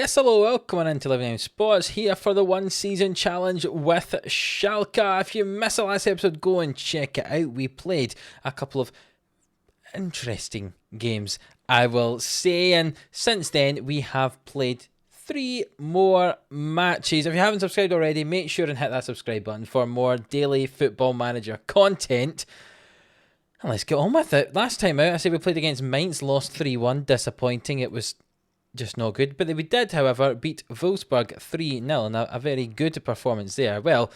Yes, hello, welcome on into Living Sports here for the one season challenge with Schalke. If you missed the last episode, go and check it out. We played a couple of interesting games, I will say, and since then we have played 3 more matches. If you haven't subscribed already, make sure and hit that subscribe button for more daily Football Manager content. And let's get on with it. Last time out, I said we played against Mainz, lost 3-1, disappointing. It was just not good. But we did, however, beat Wolfsburg 3-0, and a very good performance there. Well,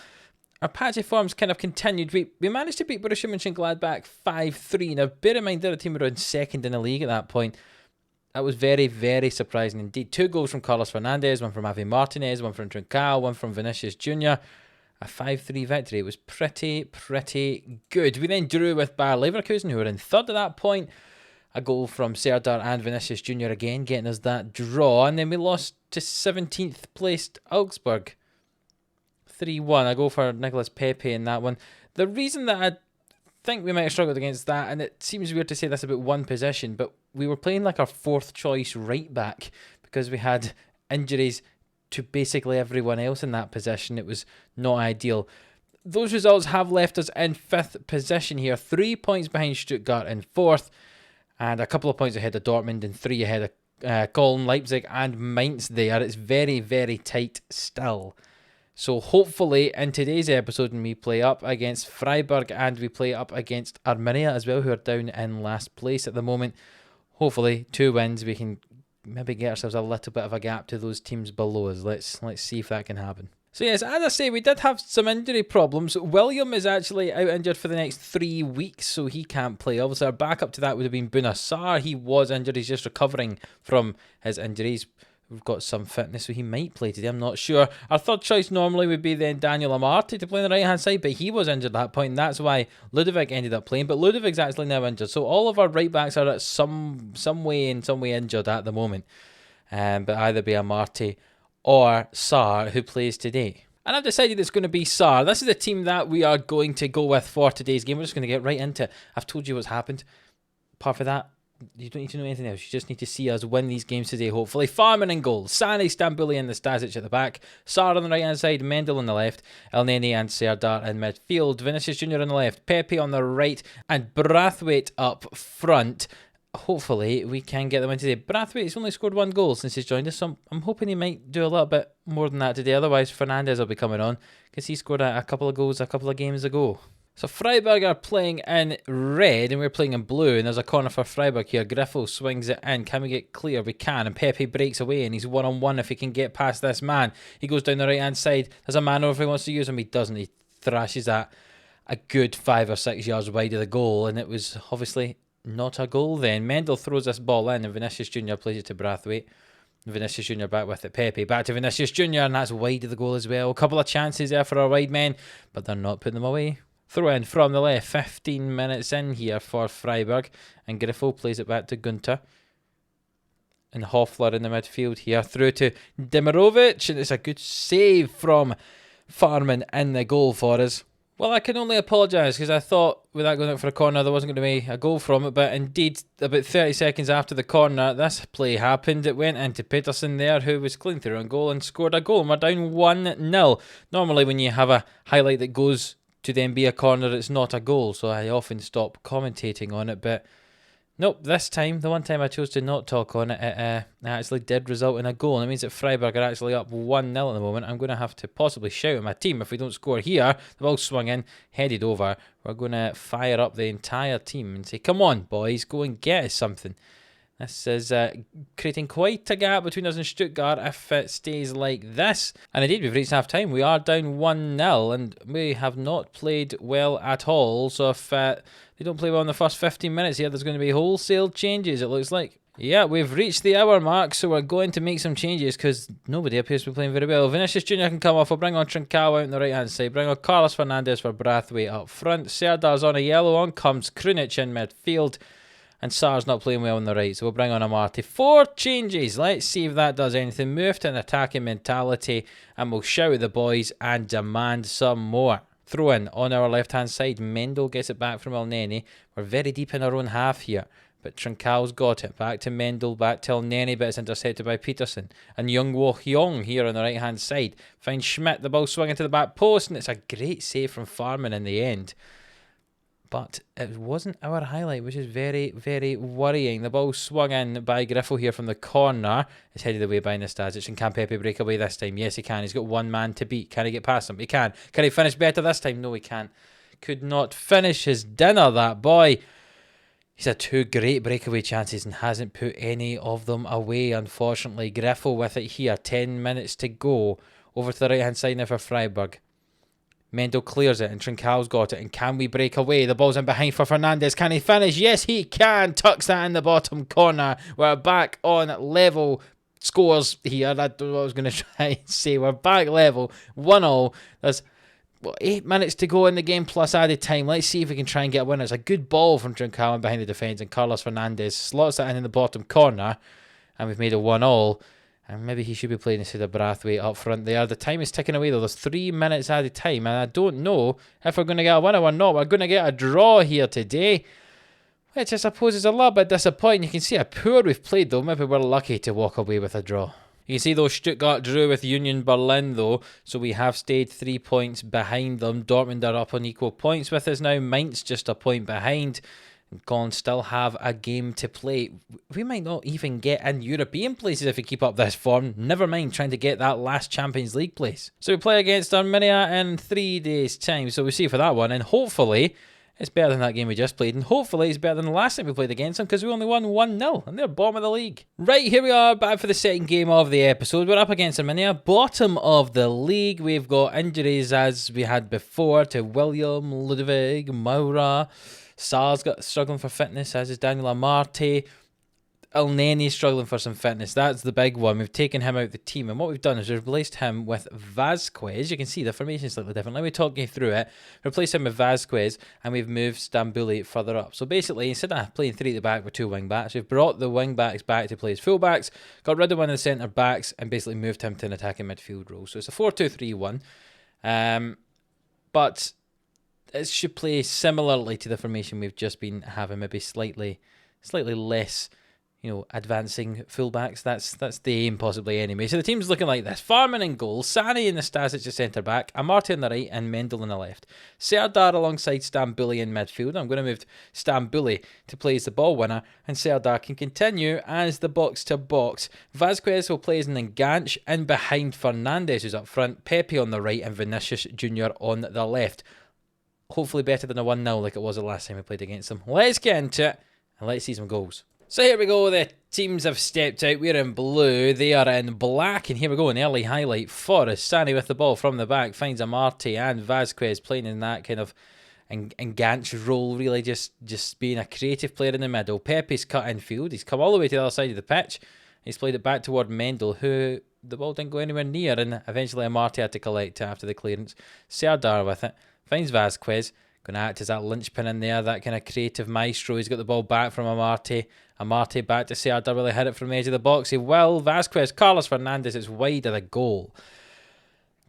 our patchy forms kind of continued. We managed to beat Borussia Mönchengladbach 5-3. Now, bear in mind, they're a team around second in the league at that point. That was very, very surprising indeed. 2 goals from Carlos Fernandes, 1 from Javi Martinez, 1 from Trincao, 1 from Vinicius Jr., a 5-3 victory. It was pretty good. We then drew with Bayer Leverkusen, who were in third at that point. A goal from Serdar and Vinicius Jr. again, getting us that draw. And then we lost to 17th placed Augsburg. 3-1. A goal for Nicolas Pepe in that one. The reason that I think we might have struggled against that, and it seems weird to say this about one position, but we were playing like our 4th choice right back because we had injuries to basically everyone else in that position. It was not ideal. Those results have left us in 5th position here, 3 points behind Stuttgart in 4th, and a couple of points ahead of Dortmund and 3 ahead of Köln, Leipzig and Mainz there. It's very, very tight still. So hopefully in today's episode when we play up against Freiburg and we play up against Arminia as well, who are down in last place at the moment, hopefully 2 wins, we can maybe get ourselves a little bit of a gap to those teams below us. Let's see if that can happen. So yes, as I say, we did have some injury problems. William is actually out injured for the next 3 weeks, so he can't play. Obviously, our backup to that would have been Bouna Sarr. He was injured. He's just recovering from his injuries. We've got some fitness, so he might play today. I'm not sure. Our third choice normally would be then Daniel Amartey to play on the right-hand side, but he was injured at that point, and that's why Ludovic ended up playing. But Ludovic's actually now injured, so all of our right-backs are at some way injured at the moment. But either be Amartey or Sarr, who plays today. And I've decided it's going to be Sarr. This is the team that we are going to go with for today's game. We're just going to get right into it. I've told you what's happened. Apart from that, you don't need to know anything else. You just need to see us win these games today, hopefully. Farman in goal. Sane, Stambouli and Nastasic at the back. Sarr on the right-hand side. Mendel on the left. El Neni and Serdar in midfield. Vinicius Jr. on the left. Pepe on the right. And Braithwaite up front. Hopefully we can get them in today. Braithwaite has only scored 1 goal since he's joined us, so I'm hoping he might do a little bit more than that today. Otherwise Fernandes will be coming on because he scored a couple of goals a couple of games ago. So Freiburg are playing in red and we're playing in blue, and there's a corner for Freiburg here. Griffo swings it in. Can we get clear? We can, and Pepe breaks away and he's one-on-one if he can get past this man. He goes down the right-hand side. There's a man over if he wants to use him. He doesn't. He thrashes that a good 5 or 6 yards wide of the goal, and it was obviously not a goal then. Mendel throws this ball in and Vinicius Jr. plays it to Braithwaite. Vinicius Jr. back with it. Pepe back to Vinicius Jr. and that's wide of the goal as well. A couple of chances there for our wide men, but they're not putting them away. Throw in from the left. 15 minutes in here for Freiburg, and Griffo plays it back to Gunter. And Hoffler in the midfield here. Through to Demirovic, and it's a good save from Farman in the goal for us. Well, I can only apologise because I thought with that going out for a corner there wasn't going to be a goal from it, but indeed about 30 seconds after the corner this play happened. It went into Peterson there, who was clean through on goal and scored a goal, and we're down 1-0. Normally when you have a highlight that goes to then be a corner, it's not a goal, so I often stop commentating on it, but nope, this time, the one time I chose to not talk on it, it actually did result in a goal, and it means that Freiburg are actually up 1-0 at the moment. I'm going to have to possibly shout at my team if we don't score here. The ball swung in, headed over. We're going to fire up the entire team and say, come on, boys, go and get us something. This is creating quite a gap between us and Stuttgart if it stays like this. And indeed, we've reached half-time. We are down 1-0, and we have not played well at all. So if they don't play well in the first 15 minutes here, there's going to be wholesale changes, it looks like. Yeah, we've reached the hour mark, so we're going to make some changes because nobody appears to be playing very well. Vinicius Jr. can come off. We'll bring on Trincao out on the right-hand side. Bring on Carlos Fernandes for Braithwaite up front. Serdar's on a yellow. On comes Krunic in midfield. And Sarr's not playing well on the right, so we'll bring on Amartey. 4 changes. Let's see if that does anything. Move to an attacking mentality, and we'll shout at the boys and demand some more. Throw in on our left-hand side. Mendel gets it back from El Neni. We're very deep in our own half here. But Trincão's got it. Back to Mendel, back to Elneny, but it's intercepted by Peterson. And Young Wo Hyong here on the right-hand side. Finds Schmidt, the ball swinging to the back post, and it's a great save from Farman in the end. But it wasn't our highlight, which is very, very worrying. The ball swung in by Griffo here from the corner. It's headed away by Nastasic. And can Pepe break away this time? Yes, he can. He's got one man to beat. Can he get past him? He can. Can he finish better this time? No, he can't. Could not finish his dinner, that boy. He's had two great breakaway chances and hasn't put any of them away, unfortunately. Griffo with it here. 10 minutes to go. Over to the right-hand side now for Freiburg. Mendel clears it and Trincão's got it. And can we break away? The ball's in behind for Fernandes. Can he finish? Yes, he can. Tucks that in the bottom corner. We're back on level scores here. I don't know what I was going to try and say. We're back level. 1-0. There's 8 minutes to go in the game plus added time. Let's see if we can try and get a winner. It's a good ball from Trincão behind the defence, and Carlos Fernandes slots that in the bottom corner, and we've made it 1-0. And maybe he should be playing instead of Brathwaite up front there. The time is ticking away though. There's 3 minutes added time, and I don't know if we're going to get a winner or not. We're going to get a draw here today, which I suppose is a little bit disappointing. You can see how poor we've played though. Maybe we're lucky to walk away with a draw. You can see though Stuttgart drew with Union Berlin though, so we have stayed 3 points behind them. Dortmund are up on equal points with us now. Mainz just a point behind. And Colin still have a game to play. We might not even get in European places if we keep up this form. Never mind trying to get that last Champions League place. So we play against Arminia in 3 days' time. So we'll see for that one. And hopefully it's better than that game we just played. And hopefully it's better than the last time we played against them, because we only won 1-0. And they're bottom of the league. Right, here we are back for the second game of the episode. We're up against Arminia, bottom of the league. We've got injuries as we had before to William, Ludwig, Maura. Sar's got struggling for fitness, as is Daniel Amarte. Elneny's struggling for some fitness. That's the big one. We've taken him out of the team, and what we've done is we've replaced him with Vasquez. You can see the formation is slightly different. Let me talk you through it. Replaced him with Vasquez, and we've moved Stambouli further up. So basically, instead of playing 3 at the back with 2 wing backs, we've brought the wing backs back to play as full backs, got rid of one of the centre backs, and basically moved him to an attacking midfield role. So it's a 4-2-3-1. But it should play similarly to the formation we've just been having, maybe slightly less, advancing fullbacks. That's the aim possibly anyway. So the team's looking like this. Farman in goal, Sani in the Stasic as centre back, Amarte on the right and Mendel on the left. Serdar alongside Stambouli in midfield. I'm going to move Stambouli to play as the ball winner, and Serdar can continue as the box-to-box. Vasquez will play as an enganche in behind Fernandes, who's up front, Pepe on the right and Vinicius Jr. on the left. Hopefully better than a 1-0 like it was the last time we played against them. Let's get into it and let's see some goals. So here we go. The teams have stepped out. We're in blue. They are in black. And here we go. An early highlight for us. Sani with the ball from the back. Finds Amarte and Vasquez playing in that kind of enganche role. Really just being a creative player in the middle. Pepe's cut infield. He's come all the way to the other side of the pitch. He's played it back toward Mendel, who the ball didn't go anywhere near. And eventually Amarte had to collect it after the clearance. Serdar with it. Finds Vasquez, going to act as that linchpin in there, that kind of creative maestro. He's got the ball back from Amarte. Amarte back to Serdar, really hit it from the edge of the box. He will. Vasquez, Carlos Fernandes, it's wide of the goal.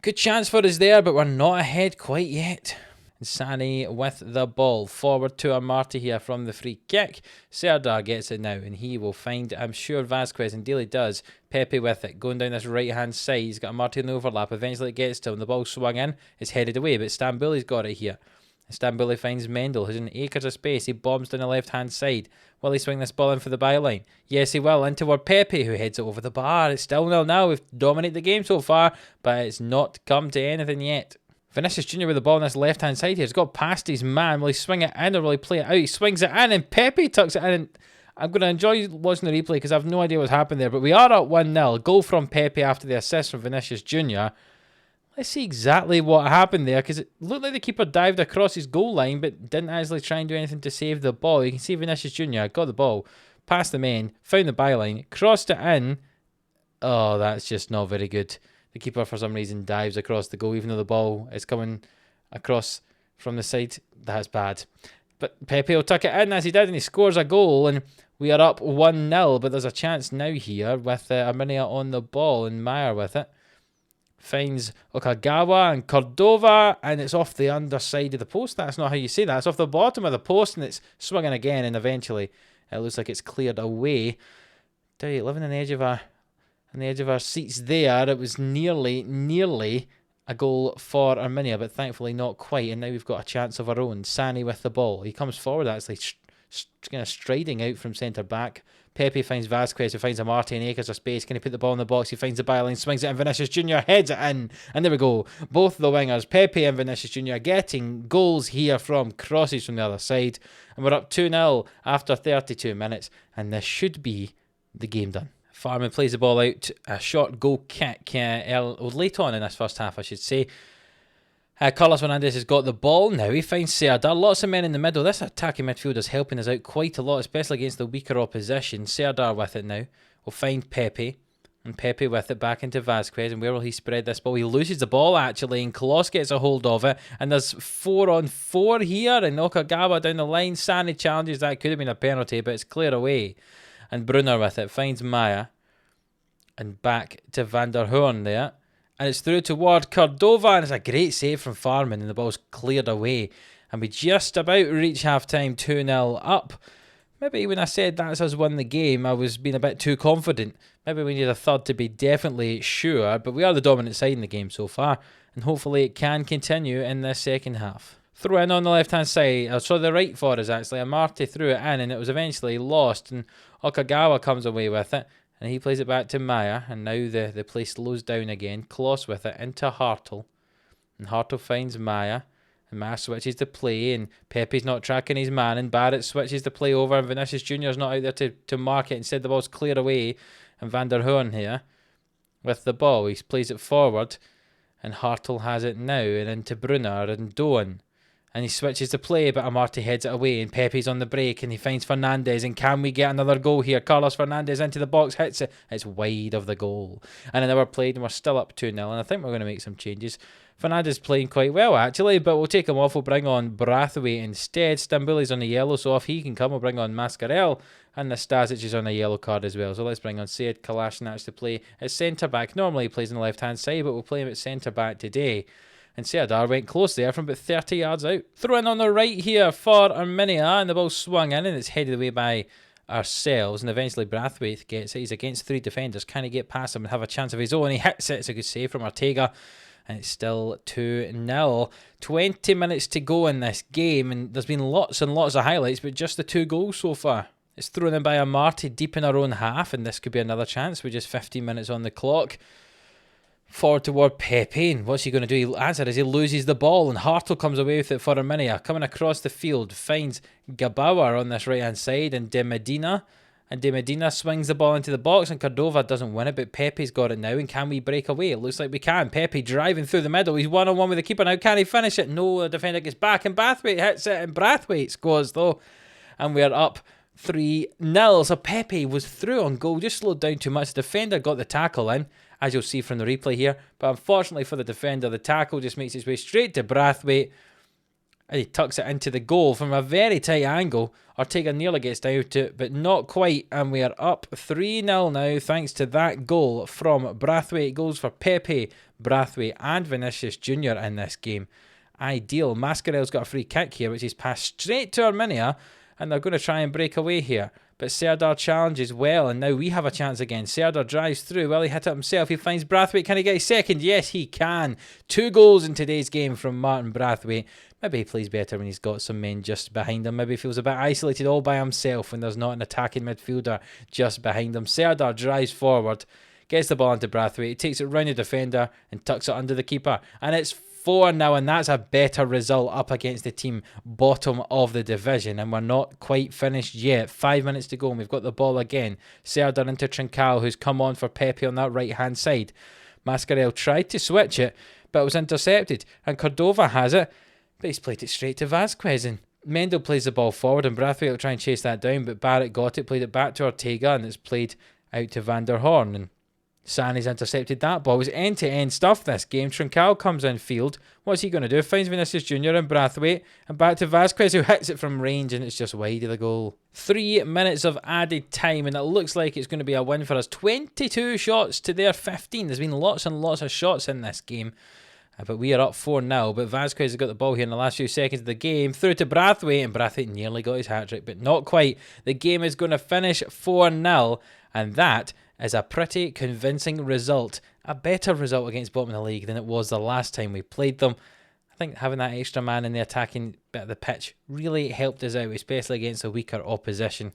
Good chance for us there, but we're not ahead quite yet. Sani with the ball. Forward to Amarte here from the free kick. Serdar gets it now, and he will find, I'm sure, Vasquez, and Daly does. Pepe with it, going down this right-hand side. He's got Amarte in the overlap. Eventually it gets to him. The ball swung in. It's headed away, but Stambouli's got it here. Stambouli finds Mendel, who's in acres of space. He bombs down the left-hand side. Will he swing this ball in for the byline? Yes, he will. In toward Pepe, who heads it over the bar. It's still 0 now. We've dominated the game so far, but it's not come to anything yet. Vinicius Jr. with the ball on this left-hand side here. He's got past his man. Will he swing it in or will he play it out? He swings it in and Pepe tucks it in. And I'm going to enjoy watching the replay because I have no idea what's happened there. But we are up 1-0. Goal from Pepe after the assist from Vinicius Jr. Let's see exactly what happened there, because it looked like the keeper dived across his goal line but didn't actually try and do anything to save the ball. You can see Vinicius Jr. got the ball, past the men, found the byline, crossed it in. Oh, that's just not very good. The keeper, for some reason, dives across the goal, even though the ball is coming across from the side. That's bad. But Pepe will tuck it in as he did, and he scores a goal, and we are up 1-0. But there's a chance now here with Arminia on the ball, and Meyer with it. Finds Okagawa and Cordova, and it's off the underside of the post. That's not how you say that. It's off the bottom of the post, and it's swinging again, and eventually It looks like it's cleared away. Living on the edge of our seats there. It was nearly a goal for Arminia, but thankfully not quite. And now we've got a chance of our own. Sani with the ball. He comes forward actually, kind of striding out from centre back. Pepe finds Vasquez, who finds Amarte and acres of space. Can he put the ball in the box? He finds the byline, swings it, and Vinicius Jr. heads it in. And there we go. Both the wingers, Pepe and Vinicius Jr., getting goals here from crosses from the other side. And we're up 2-0 after 32 minutes. And this should be the game done. Farman plays the ball out. A short goal kick late on in this first half, I should say. Carlos Fernandez has got the ball now. He finds Serdar. Lots of men in the middle. This attacking midfield is helping us out quite a lot, especially against the weaker opposition. Serdar with it now. We'll find Pepe. And Pepe with it back into Vasquez. And where will he spread this ball? He loses the ball actually. And Klos gets a hold of it. And there's 4-on-4 here. And Okagawa down the line. Sani challenges. That could have been a penalty, but it's clear away. And Brunner with it. Finds Maya. And back to Van der Hoorn there. And it's through toward Cordova, and it's a great save from Farman, and the ball's cleared away. And we just about reach half-time 2-0 up. Maybe when I said that's us won the game, I was being a bit too confident. Maybe we need a third to be definitely sure, but we are the dominant side in the game so far, and hopefully it can continue in this second half. Throw in on the left-hand side, so the right for us actually. Amarte threw it in, and it was eventually lost, and Okagawa comes away with it. And he plays it back to Maya, and now the play slows down again. Klos with it into Hartl. And Hartl finds Maya. And Maya switches the play, and Pepe's not tracking his man, and Barrett switches the play over, and Vinicius Jr. is not out there to mark it. Instead, the ball's cleared away, and Van der Hoorn here with the ball. He plays it forward, and Hartl has it now, and into Brunner and Doan. And he switches the play, but Amarte heads it away, and Pepe's on the break, and he finds Fernandez, and can we get another goal here? Carlos Fernandez into the box, hits it. It's wide of the goal. And an hour played, and we're still up 2-0, and I think we're going to make some changes. Fernandez playing quite well, actually, but we'll take him off. We'll bring on Brathwaite instead. Stambuli's on the yellow, so if he can come, we'll bring on Mascarell, and Nastasic is on a yellow card as well. So let's bring on Sead Kolasinac to play at centre-back. Normally he plays on the left-hand side, but we'll play him at centre-back today. And Serdar went close there from about 30 yards out. Throw in on the right here for Arminia, and the ball swung in, and it's headed away by ourselves. And eventually Brathwaite gets it. He's against 3 defenders. Can he get past him and have a chance of his own? He hits it. It's a good save from Ortega. And it's still 2-0. 20 minutes to go in this game, and there's been lots and lots of highlights, but just the 2 goals so far. It's thrown in by Amarte deep in our own half, and this could be another chance with just 15 minutes on the clock. Forward toward Pepe, and what's he going to do? He answers as he loses the ball, and Hartl comes away with it for Arminia. Coming across the field, finds Gabauer on this right-hand side, and De Medina. And De Medina swings the ball into the box, and Cordova doesn't win it, but Pepe's got it now, and can we break away? It looks like we can. Pepe driving through the middle. He's one-on-one with the keeper now. Can he finish it? No, the defender gets back, and Brathwaite hits it, and Brathwaite scores, though. And we're up 3-0. So Pepe was through on goal, just slowed down too much. The defender got the tackle in, as you'll see from the replay here. But unfortunately for the defender, the tackle just makes its way straight to Brathwaite. And he tucks it into the goal from a very tight angle. Ortega nearly gets down to it, but not quite. And we are up 3-0 now, thanks to that goal from Brathwaite. Goals for Pepe, Brathwaite and Vinicius Jr. in this game. Ideal. Mascarell's got a free kick here, which is passed straight to Arminia. And they're going to try and break away here. But Serdar challenges well, and now we have a chance again. Serdar drives through. Well, he hit it himself. He finds Brathwaite. Can he get his second? Yes, he can. 2 goals in today's game from Martin Brathwaite. Maybe he plays better when he's got some men just behind him. Maybe he feels a bit isolated all by himself when there's not an attacking midfielder just behind him. Serdar drives forward, gets the ball into Brathwaite. He takes it round the defender and tucks it under the keeper. And it's 4 now, and that's a better result up against the team bottom of the division, and we're not quite finished yet. 5 minutes to go, and we've got the ball again. Serdar into Trincao, who's come on for Pepe on that right-hand side. Mascarell tried to switch it, but it was intercepted, and Cordova has it, but he's played it straight to Vasquez, and Mendel plays the ball forward, and Brathwaite will try and chase that down, but Barrett got it, played it back to Ortega, and it's played out to Van der Hoorn, and Sani's intercepted that ball. It was end-to-end stuff this game. Trincao comes in field. What's he going to do? Finds Vinicius Jr. and Brathwaite. And back to Vasquez, who hits it from range, and it's just wide of the goal. 3 minutes of added time, and it looks like it's going to be a win for us. 22 shots to their 15. There's been lots and lots of shots in this game. But we are up 4-0. But Vasquez has got the ball here in the last few seconds of the game. Through to Brathwaite, and Brathwaite nearly got his hat-trick, but not quite. The game is going to finish 4-0, and that is a pretty convincing result. A better result against bottom of the league than it was the last time we played them. I think having that extra man in the attacking bit of the pitch really helped us out, especially against a weaker opposition.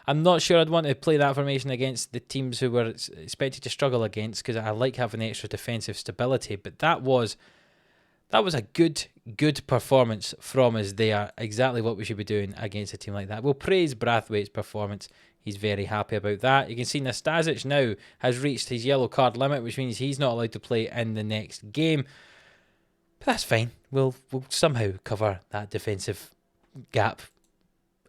I'm not sure I'd want to play that formation against the teams who were expected to struggle against, because I like having extra defensive stability. But that was a good performance from us there. Exactly what we should be doing against a team like that. We'll praise Brathwaite's performance. He's very happy about that. You can see Nastasic now has reached his yellow card limit, which means he's not allowed to play in the next game. But that's fine. We'll somehow cover that defensive gap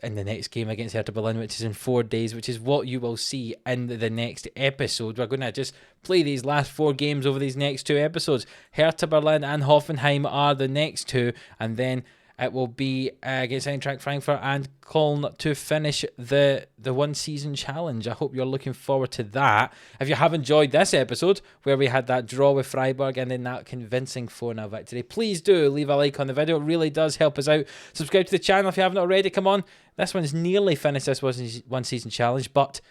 in the next game against Hertha Berlin, which is in 4 days, which is what you will see in the next episode. We're going to just play these last 4 games over these next 2 episodes. Hertha Berlin and Hoffenheim are the next 2, and then it will be against Eintracht Frankfurt and Köln to finish the one season challenge. I hope you're looking forward to that. If you have enjoyed this episode, where we had that draw with Freiburg and then that convincing 4-0 victory, please do leave a like on the video. It really does help us out. Subscribe to the channel if you haven't already. Come on. This one's nearly finished, this one season challenge, but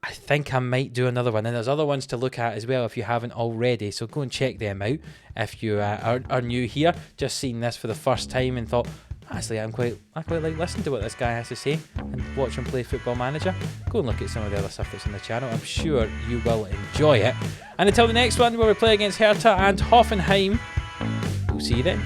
I think I might do another one, and there's other ones to look at as well if you haven't already, so go and check them out if you are new here, just seen this for the first time and thought, actually I quite like listening to what this guy has to say and watch him play Football Manager. Go and look at some of the other stuff that's on the channel. I'm sure you will enjoy it. And until the next one where we play against Hertha and Hoffenheim, we'll see you then.